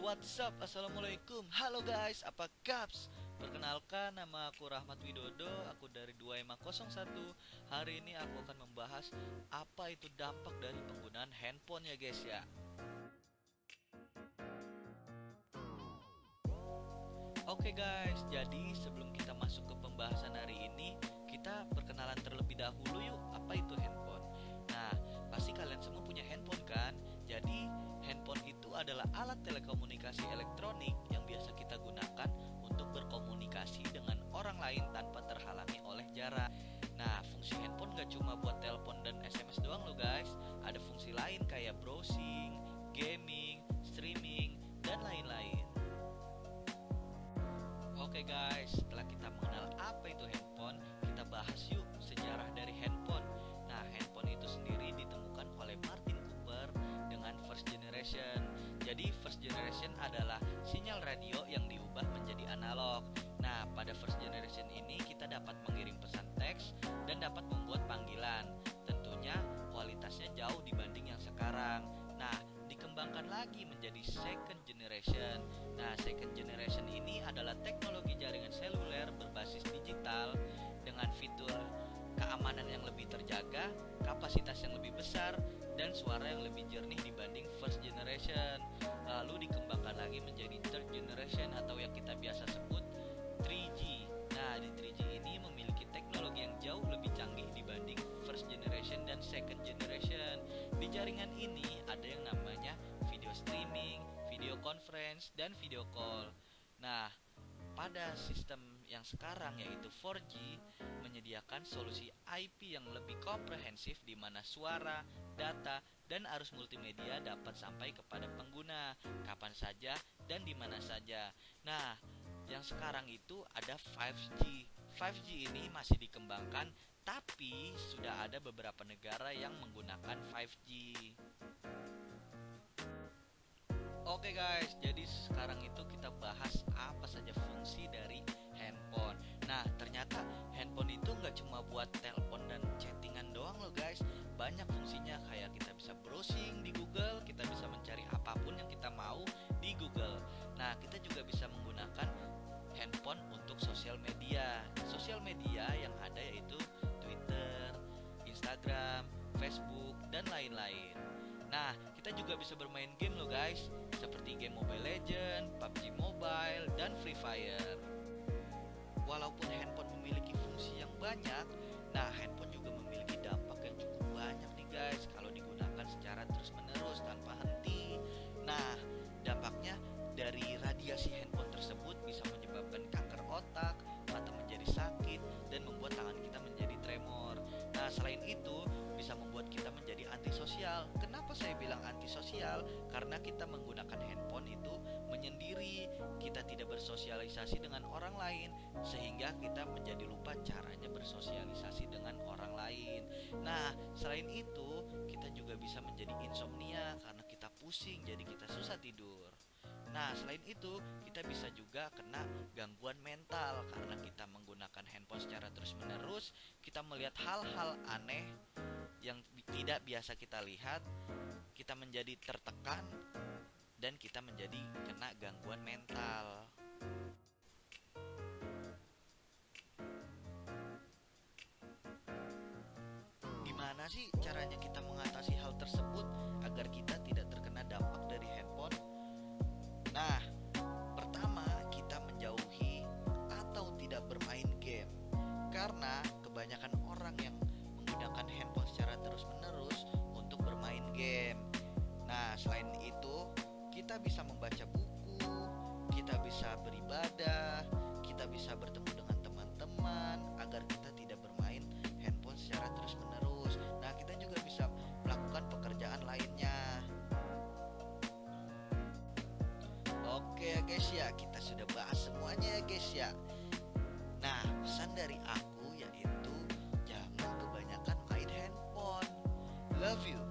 What's up? Assalamualaikum. Halo guys, apa kaps? Perkenalkan, nama aku Rahmat Widodo. Aku dari 2501. Hari ini aku akan membahas apa itu dampak dari penggunaan handphone ya guys ya. Oke guys, jadi sebelum kita masuk ke pembahasan hari ini, kita perkenalan terlebih dahulu yuk, apa itu handphone. Nah, pasti kalian semua punya handphone kan? Jadi, handphone itu adalah alat telekomunikasi elektronik yang biasa kita gunakan untuk berkomunikasi dengan orang lain tanpa terhalangi oleh jarak. Nah, fungsi handphone gak cuma buat telepon dan SMS doang loh guys. Ada fungsi lain kayak browsing, gaming, streaming, dan lain-lain. Oke guys, setelah kita mengenal apa itu handphone, kita bahas yuk sejarah dari handphone. Nah, handphone itu sendiri ditemukan oleh Martin Cooper dengan first generation. Jadi first generation adalah sinyal radio yang diubah menjadi analog. Nah, pada first generation ini kita dapat mengirim pesan teks dan dapat membuat panggilan. Tentunya kualitasnya jauh dibanding yang sekarang. Nah, dikembangkan lagi menjadi second generation. Nah, second generation ini adalah teknologi jaringan seluler berbasis digital dengan fitur keamanan yang lebih terjaga, kapasitas yang lebih besar, dan suara yang lebih jernih dibanding first generation. Lalu dikembangkan lagi menjadi third generation atau yang kita biasa sebut 3G. Nah, di 3G ini memiliki teknologi yang jauh lebih canggih dibanding first generation dan second generation. Di jaringan ini ada yang namanya video streaming, video conference, dan video call. Nah, pada sistem yang sekarang yaitu 4G menyediakan solusi IP yang lebih komprehensif di mana suara, data, dan arus multimedia dapat sampai kepada pengguna kapan saja dan di mana saja. Nah, yang sekarang itu ada 5G. 5G ini masih dikembangkan, tapi sudah ada beberapa negara yang menggunakan 5G. Oke guys, jadi sekarang itu kita bahas apa saja fungsi dari handphone. Nah, ternyata handphone itu nggak cuma buat telepon dan chattingan doang loh guys. Banyak fungsinya, kayak kita bisa browsing di Google, kita bisa mencari apapun yang kita mau di Google. Nah, kita juga bisa menggunakan handphone untuk sosial media. Sosial media yang ada yaitu Twitter, Instagram, Facebook, dan lain-lain. Nah, kita juga bisa bermain game loh guys, seperti game Mobile Legends, PUBG Mobile, dan Free Fire. Walaupun handphone memiliki fungsi yang banyak, nah handphone juga memiliki dampak yang cukup banyak nih guys kalau digunakan secara terus-menerus tanpa henti. Nah, dampaknya dari radiasi handphone tersebut bisa menyebabkan kanker otak, mata menjadi sakit, dan membuat tangan kita menjadi tremor. Nah, selain itu bisa membuat kita menjadi antisosial. Kenapa saya bilang antisosial? Karena kita menggunakan handphone itu menyendiri, kita tidak bersosialisasi dengan orang lain, sehingga kita menjadi lupa caranya bersosialisasi dengan orang lain. Nah, selain itu kita juga bisa menjadi insomnia karena kita pusing, jadi kita susah tidur. Nah, selain itu kita bisa juga kena gangguan mental karena kita menggunakan handphone secara terus-menerus. Kita melihat hal-hal aneh yang tidak biasa kita lihat, kita menjadi tertekan, dan kita menjadi kena gangguan mental. Gimana sih caranya kita mengatasi hal tersebut agar kita tidak terkena dampak dari handphone? Nah, pertama kita menjauhi atau tidak bermain game. Karena kebanyakan orang yang menggunakan handphone secara terus-menerus untuk bermain game. Nah, selain itu, kita bisa membaca buku, kita bisa beribadah, kita bisa bertemu dengan teman-teman agar kita tidak bermain handphone secara terus-menerus. Nah, kita juga bisa melakukan pekerjaan lainnya. Oke ya guys ya, kita sudah bahas semuanya ya guys ya. Nah, pesan dari aku yaitu jangan kebanyakan main handphone. Love you.